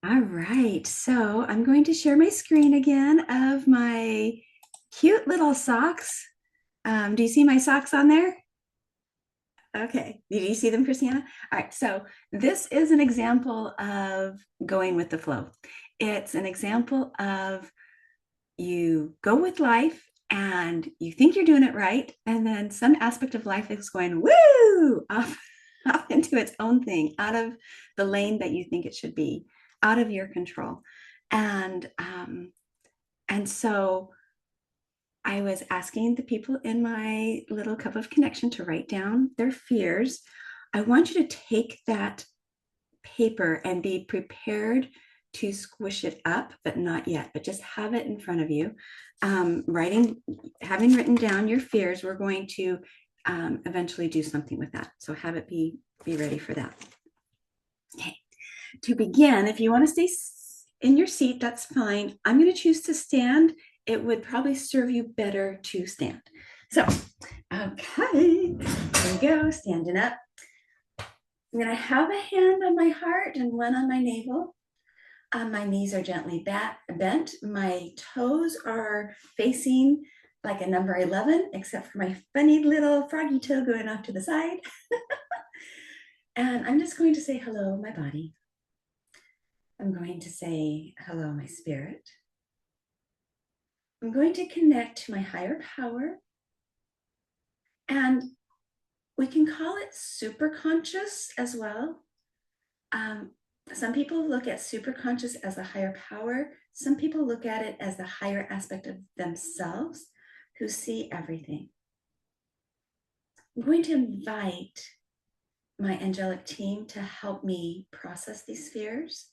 All right, so I'm going to share my screen again of my cute little socks. Do you see my socks on there? Okay, did you see them, Christiana? All right, so this is an example of going with the flow. It's an example of you go with life and you think you're doing it right, and then some aspect of life is going woo off, off into its own thing, out of the lane that you think it should be, out of your control. And so I was asking the people in my little cup of connection to write down their fears. I want you to take that paper and be prepared to squish it up, but not yet, but just have it in front of you. Having written down your fears, we're going to eventually do something with that. So have it be ready for that. Okay. To begin, if you want to stay in your seat, that's fine. I'm going to choose to stand. It would probably serve you better to stand. So, okay, here we go, standing up. I'm going to have a hand on my heart and one on my navel. My knees are gently bent. My toes are facing like a number 11, except for my funny little froggy toe going off to the side. And I'm just going to say hello, my body. I'm going to say hello, my spirit. I'm going to connect to my higher power. And we can call it super conscious as well. Some people look at super conscious as a higher power. Some people look at it as the higher aspect of themselves who see everything. I'm going to invite my angelic team to help me process these fears.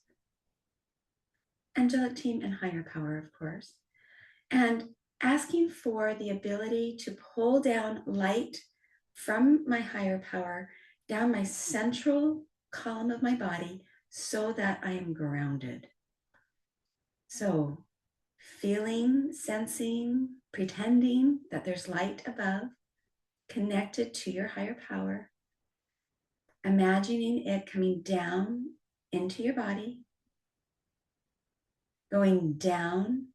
Angelic team and higher power, of course. And asking for the ability to pull down light from my higher power down my central column of my body so that I am grounded. So, feeling, sensing, pretending that there's light above, connected to your higher power, imagining it coming down into your body, going down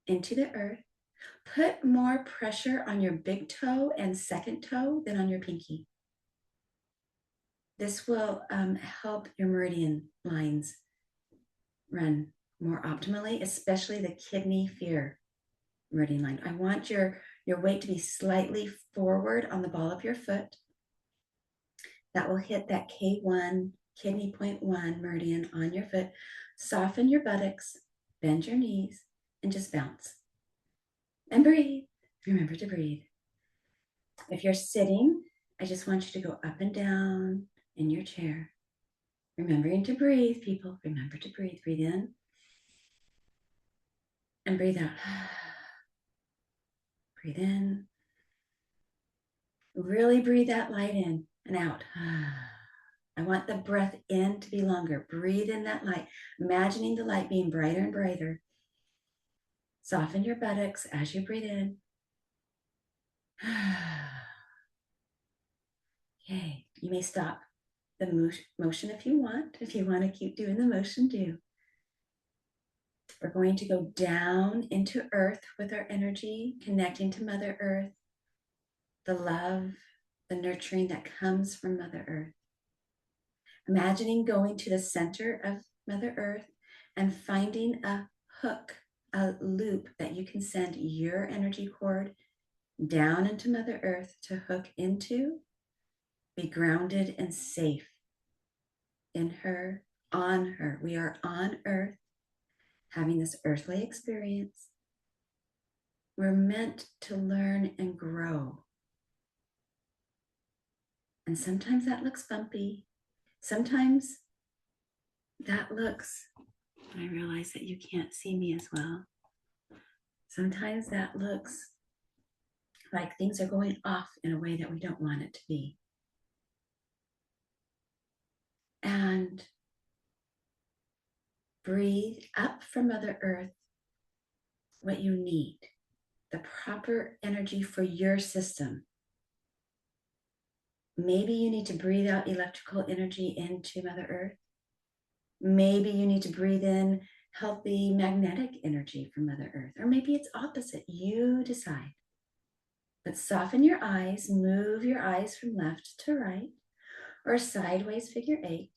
into the earth. Put more pressure on your big toe and second toe than on your pinky. This will help your meridian lines run more optimally, especially the kidney fear meridian line. I want your weight to be slightly forward on the ball of your foot. That will hit that K1, kidney point 1 meridian on your foot. Soften your buttocks, bend your knees, and just bounce. And breathe. Remember to breathe. If you're sitting, I just want you to go up and down in your chair. Remembering to breathe, people. Remember to breathe. Breathe in and breathe out. Breathe in. Really breathe that light in and out. I want the breath in to be longer. Breathe in that light, imagining the light being brighter and brighter. Soften your buttocks as you breathe in. Okay, you may stop the motion if you want. If you want to keep doing the motion, do. We're going to go down into earth with our energy, connecting to Mother Earth, the love, the nurturing that comes from Mother Earth. Imagining going to the center of Mother Earth and finding a hook, a loop that you can send your energy cord down into Mother Earth to hook into, be grounded and safe in her, on her. We are on Earth, having this earthly experience. We're meant to learn and grow. And sometimes that looks bumpy. Sometimes that looks, I realize that you can't see me as well. Sometimes that looks like things are going off in a way that we don't want it to be. And breathe up from Mother Earth what you need, the proper energy for your system. Maybe you need to breathe out electrical energy into Mother Earth. Maybe you need to breathe in healthy magnetic energy from Mother Earth, or maybe it's opposite. You decide. But soften your eyes, move your eyes from left to right, or sideways figure 8,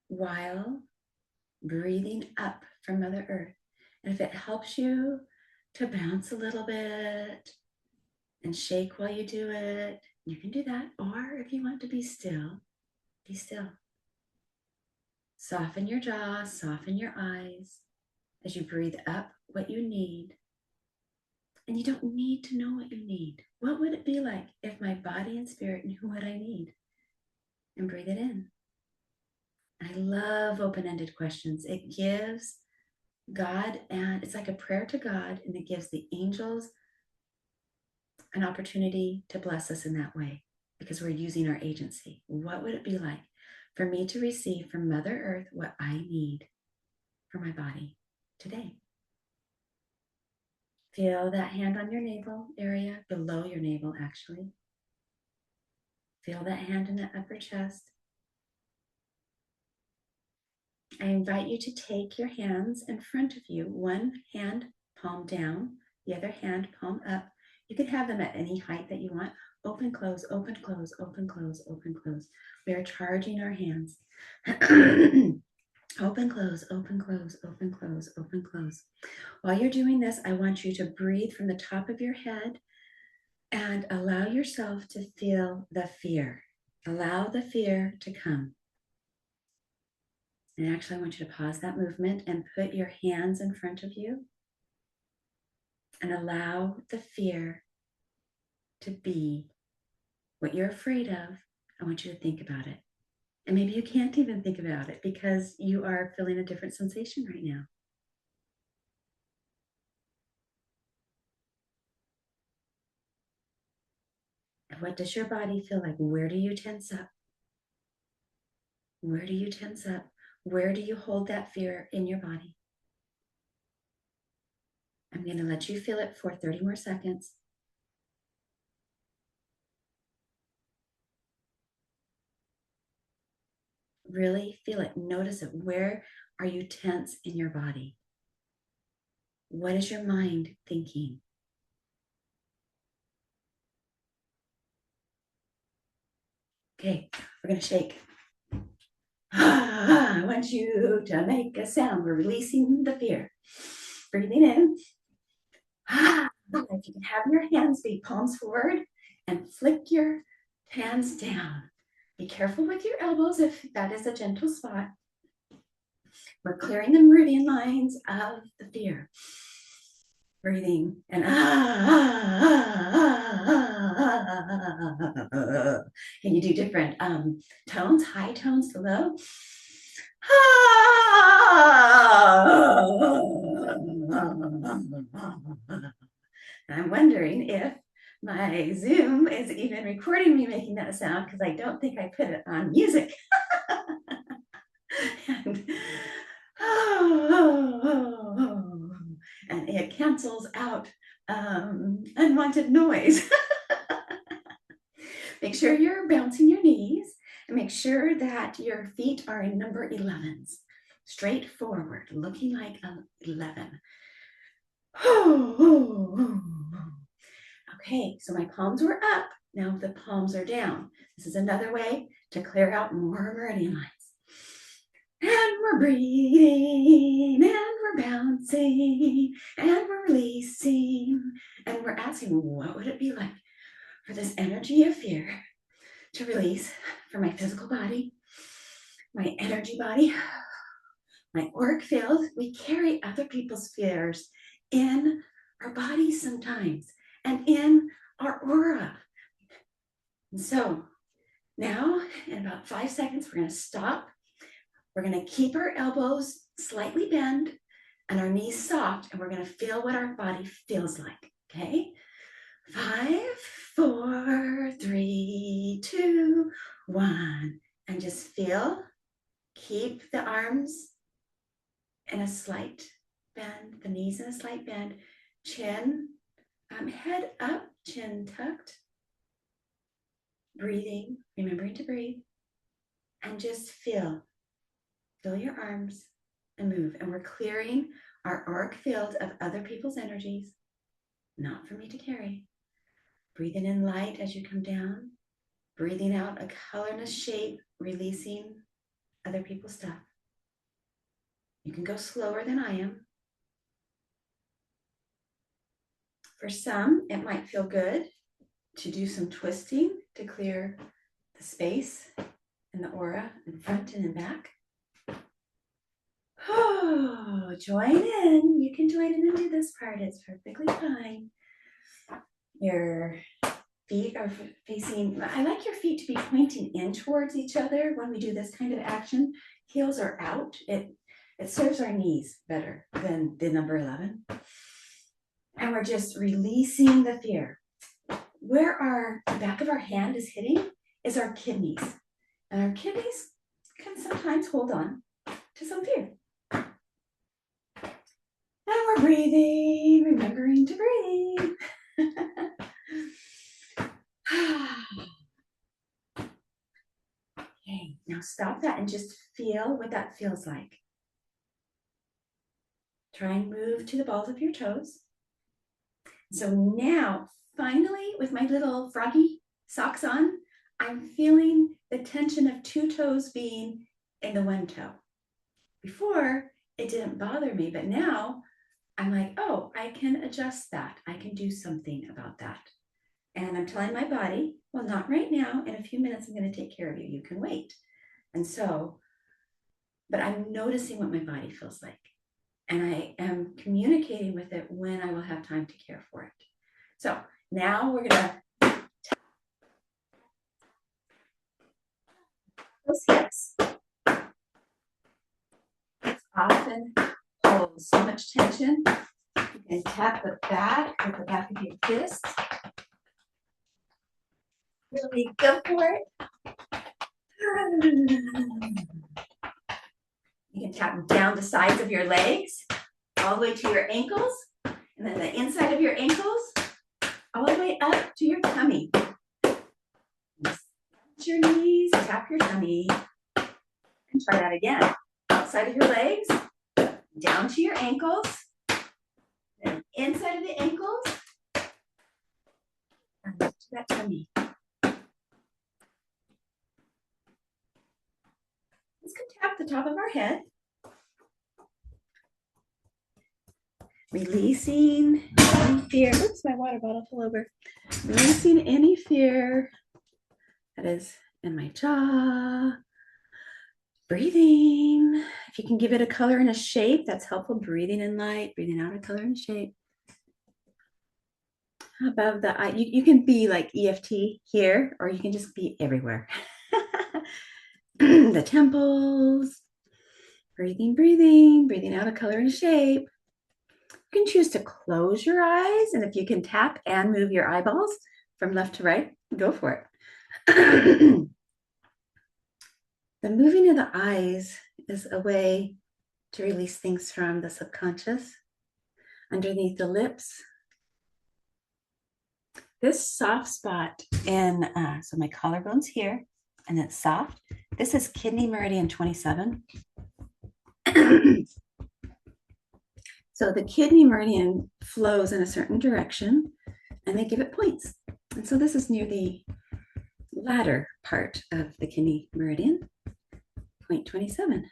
while breathing up from Mother Earth. And if it helps you to bounce a little bit and shake while you do it, you can do that. Or if you want to be still, be still. Soften your jaw, soften your eyes as you breathe up what you need. And you don't need to know what you need. What would it be like if my body and spirit knew what I need? And breathe it in. I love open-ended questions. It gives God, and it's like a prayer to God, and it gives the angels an opportunity to bless us in that way because we're using our agency. What would it be like for me to receive from Mother Earth what I need for my body today? Feel that hand on your navel area, below your navel, actually. Feel that hand in the upper chest. I invite you to take your hands in front of you, one hand palm down, the other hand palm up. You can have them at any height that you want. Open, close, open, close, open, close, open, close. We are charging our hands. Open, close, open, close, open, close, open, close. While you're doing this, I want you to breathe from the top of your head and allow yourself to feel the fear. Allow the fear to come. And actually, I want you to pause that movement and put your hands in front of you and allow the fear to be what you're afraid of. I want you to think about it. And maybe you can't even think about it because you are feeling a different sensation right now. And what does your body feel like? Where do you tense up? Where do you tense up? Where do you hold that fear in your body? I'm going to let you feel it for 30 more seconds. Really feel it. Notice it. Where are you tense in your body? What is your mind thinking? Okay, we're going to shake. I want you to make a sound. We're releasing the fear. Breathing in. If you can have your hands be palms forward and flick your hands down. Be careful with your elbows if that is a gentle spot. We're clearing the meridian lines of the fear. Breathing and Can you do different tones, high tones to low? I'm wondering if my Zoom is even recording me making that sound because I don't think I put it on music. and, and it cancels out unwanted noise. Make sure you're bouncing your knees and make sure that your feet are in number 11s, straight forward, looking like an 11. Okay, so my palms were up. Now the palms are down. This is another way to clear out more meridian lines. And we're breathing, and we're bouncing, and we're releasing, and we're asking, what would it be like for this energy of fear to release from my physical body, my energy body, my auric field? We carry other people's fears in our bodies sometimes and in our aura. And so now, in about 5 seconds, we're going to stop. We're going to keep our elbows slightly bent and our knees soft, and we're going to feel what our body feels like. Okay? 5, 4, 3, 2, 1. And just feel. Keep the arms in a slight bend, the knees in a slight bend, chin, head up, chin tucked. Breathing, remembering to breathe, and just feel fill your arms and move. And we're clearing our auric field of other people's energies, not for me to carry. Breathing in light as you come down, breathing out a colorless shape, releasing other people's stuff. You can go slower than I am. For some, it might feel good to do some twisting to clear the space and the aura in front and in back. Oh, join in. You can join in and do this part. It's perfectly fine. Your feet are facing, I like your feet to be pointing in towards each other when we do this kind of action. Heels are out. It serves our knees better than the number 11. And we're just releasing the fear. Where the back of our hand is hitting is our kidneys. And our kidneys can sometimes hold on to some fear. And we're breathing, remembering to breathe. Okay, now stop that and just feel what that feels like. Try and move to the balls of your toes. So now, finally, with my little froggy socks on, I'm feeling the tension of 2 toes being in the 1 toe. Before, it didn't bother me, but now I'm like, oh, I can adjust that. I can do something about that. And I'm telling my body, well, not right now. In a few minutes, I'm going to take care of you. You can wait. And so, but I'm noticing what my body feels like. And I am communicating with it when I will have time to care for it. So now we're going to those hips. Often hold so much tension. You can tap the back with the back of your fist. Really go for it. You can tap down the sides of your legs, all the way to your ankles, and then the inside of your ankles, all the way up to your tummy. Touch your knees, tap your tummy, and try that again. Outside of your legs, down to your ankles, then inside of the ankles, and up to that tummy. Let's go tap the top of our head. Releasing any fear. Oops, my water bottle fell over. Releasing any fear that is in my jaw. Breathing. If you can give it a color and a shape, that's helpful. Breathing in light, breathing out a color and shape. Above the eye, you can be like EFT here, or you can just be everywhere. The temples. Breathing, breathing, breathing out a color and shape. You can choose to close your eyes, and if you can tap and move your eyeballs from left to right, go for it. The moving of the eyes is a way to release things from the subconscious. Underneath the lips, this soft spot in, so my collarbone's here, and it's soft. This is kidney meridian 27. So the kidney meridian flows in a certain direction, and they give it points. And so this is near the latter part of the kidney meridian, point 27.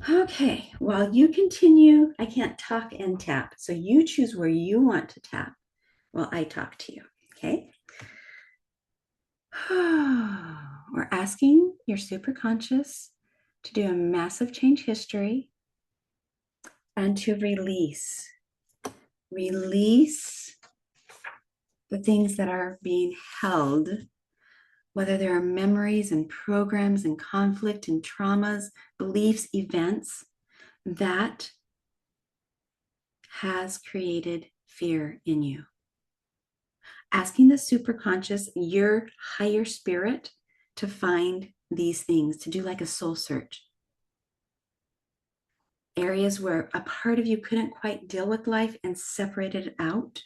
Okay, while you continue, I can't talk and tap. So you choose where you want to tap while I talk to you, okay? We're asking your superconscious to do a massive change history and to release the things that are being held, whether there are memories and programs and conflict and traumas, beliefs, events that has created fear in you. Asking the superconscious, your higher spirit, to find these things, to do like a soul search. Areas where a part of you couldn't quite deal with life and separated it out.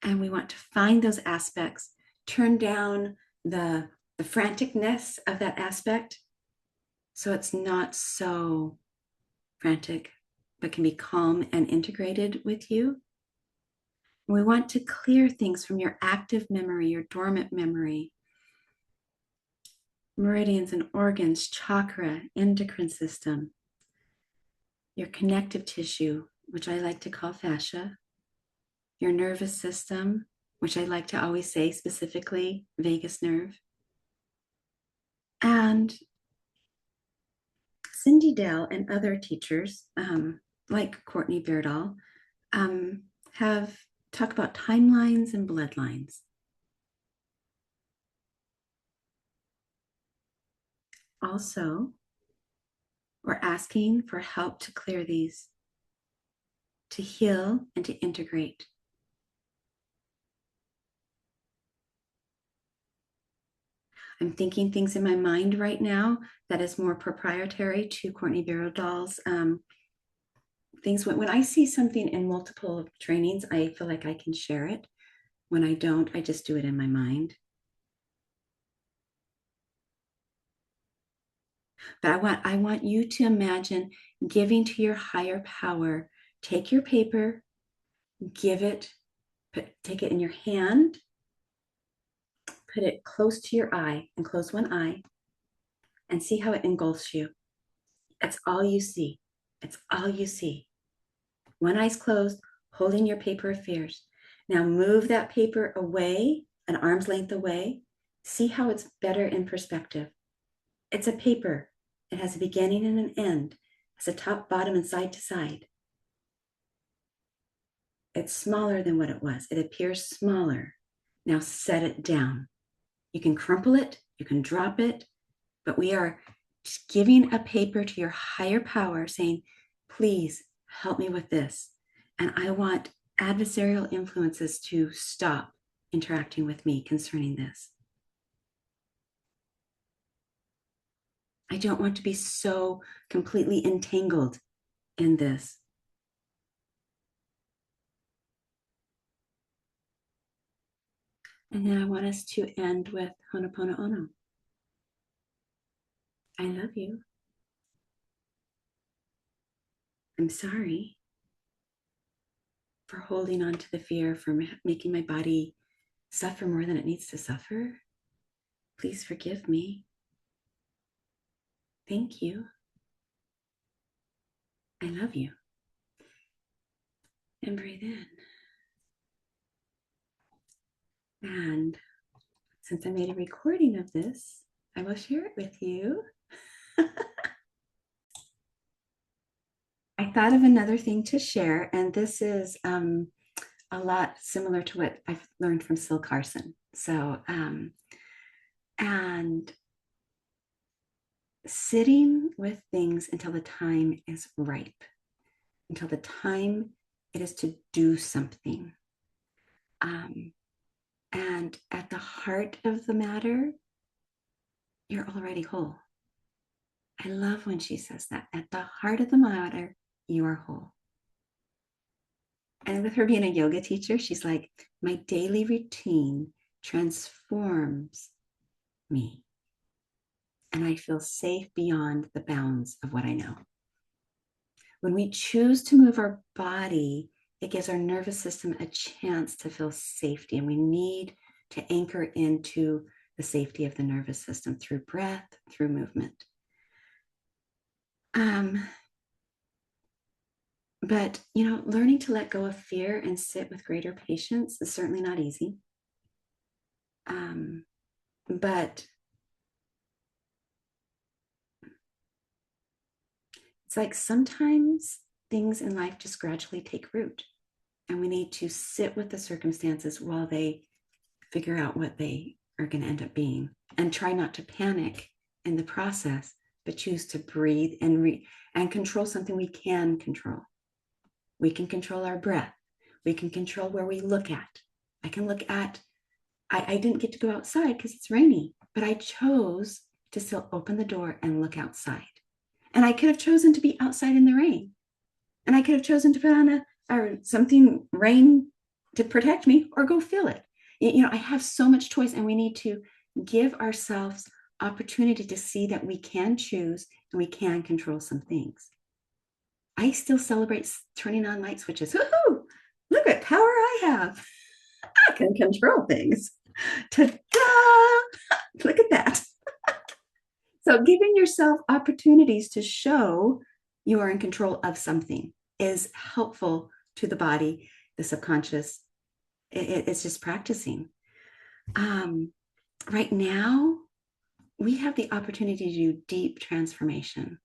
And we want to find those aspects, turn down the the franticness of that aspect, so it's not so frantic, but can be calm and integrated with you. We want to clear things from your active memory, your dormant memory, meridians and organs, chakra, endocrine system, your connective tissue, which I like to call fascia, your nervous system, which I like to always say specifically vagus nerve. And Cindy Dell and other teachers, like Courtney Beardall, have talked about timelines and bloodlines. Also, we're asking for help to clear these, to heal and to integrate. I'm thinking things in my mind right now that is more proprietary to Courtney Beardall's things. When I see something in multiple trainings, I feel like I can share it. When I don't, I just do it in my mind. But I want you to imagine giving to your higher power. Take your paper, give it, take it in your hand, put it close to your eye and close one eye and see how it engulfs you. That's all you see. It's all you see. One eye's closed, holding your paper of fears. Now move that paper away, an arm's length away. See how it's better in perspective. It's a paper. It has a beginning and an end. It has a top, bottom, and side to side. It's smaller than what it was. It appears smaller. Now set it down. You can crumple it, you can drop it, but we are just giving a paper to your higher power saying, please help me with this. And I want adversarial influences to stop interacting with me concerning this. I don't want to be so completely entangled in this. And then I want us to end with Ho'oponopono. I love you. I'm sorry for holding on to the fear, for making my body suffer more than it needs to suffer. Please forgive me. Thank you. I love you. And breathe in. And since I made a recording of this, I will share it with you. I thought of another thing to share, and this is a lot similar to what I've learned from Sil Carson. So, and sitting with things until the time is ripe, until the time it is to do something. And at the heart of the matter, you're already whole. I love when she says that. At the heart of the matter, you are whole. And with her being a yoga teacher, she's like, my daily routine transforms me. And I feel safe beyond the bounds of what I know. When we choose to move our body, it gives our nervous system a chance to feel safety. And we need to anchor into the safety of the nervous system through breath, through movement. But, learning to let go of fear and sit with greater patience is certainly not easy. But it's like sometimes things in life just gradually take root, and we need to sit with the circumstances while they figure out what they are going to end up being, and try not to panic in the process, but choose to breathe and control something we can control. We can control our breath. We can control where we look at. I can look at, I didn't get to go outside because it's rainy, but I chose to still open the door and look outside. And I could have chosen to be outside in the rain. And I could have chosen to put on something rain to protect me or go feel it. I have so much choice, and we need to give ourselves opportunity to see that we can choose and we can control some things. I still celebrate turning on light switches. Woohoo! Look what power I have. I can control things. Ta-da! Look at that. So giving yourself opportunities to show you are in control of something is helpful to the body, the subconscious. It's just practicing. Right now, we have the opportunity to do deep transformation.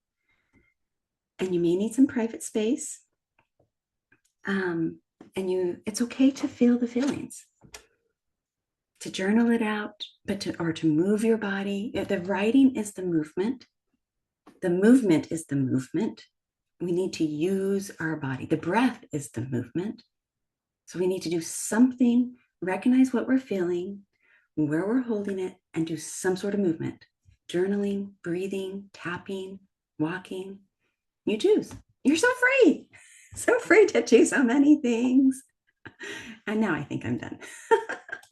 And you may need some private space. It's okay to feel the feelings, to journal it out, or to move your body. The writing is the movement. The movement is the movement. We need to use our body. The breath is the movement. So we need to do something, recognize what we're feeling, where we're holding it, and do some sort of movement. Journaling, breathing, tapping, walking. You choose. You're so free. So free to choose so many things. And now I think I'm done.